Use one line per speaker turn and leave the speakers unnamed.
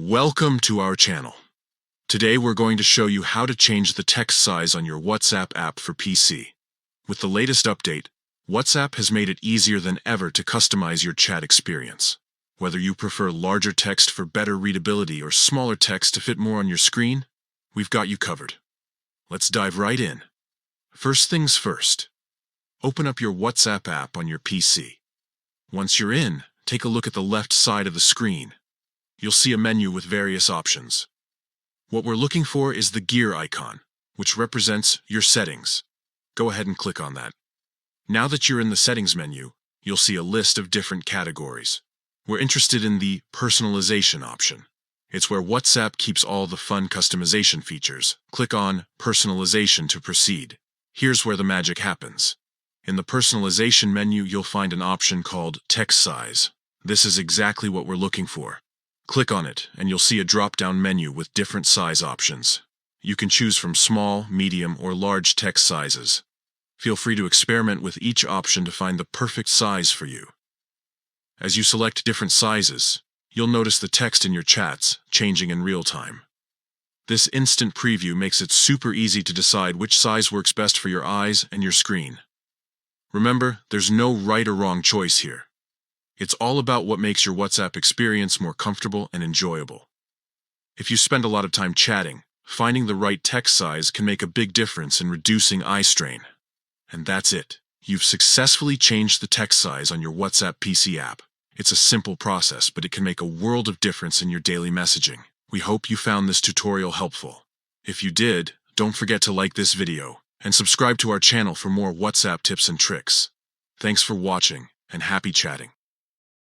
Welcome to our channel. Today we're going to show you how to change the text size on your WhatsApp app for PC. With the latest update, WhatsApp has made it easier than ever to customize your chat experience. Whether you prefer larger text for better readability or smaller text to fit more on your screen, we've got you covered. Let's dive right in. First things first, open up your WhatsApp app on your PC. Once you're in, take a look at the left side of the screen. You'll see a menu with various options. What we're looking for is the gear icon, which represents your settings. Go ahead and click on that. Now that you're in the settings menu, you'll see a list of different categories. We're interested in the Personalization option. It's where WhatsApp keeps all the fun customization features. Click on Personalization to proceed. Here's where the magic happens. In the Personalization menu, you'll find an option called Text Size. This is exactly what we're looking for. Click on it, and you'll see a drop-down menu with different size options. You can choose from small, medium, or large text sizes. Feel free to experiment with each option to find the perfect size for you. As you select different sizes, you'll notice the text in your chats changing in real time. This instant preview makes it super easy to decide which size works best for your eyes and your screen. Remember, there's no right or wrong choice here. It's all about what makes your WhatsApp experience more comfortable and enjoyable. If you spend a lot of time chatting, finding the right text size can make a big difference in reducing eye strain. And that's it. You've successfully changed the text size on your WhatsApp PC app. It's a simple process, but it can make a world of difference in your daily messaging. We hope you found this tutorial helpful. If you did, don't forget to like this video and subscribe to our channel for more WhatsApp tips and tricks. Thanks for watching, and happy chatting.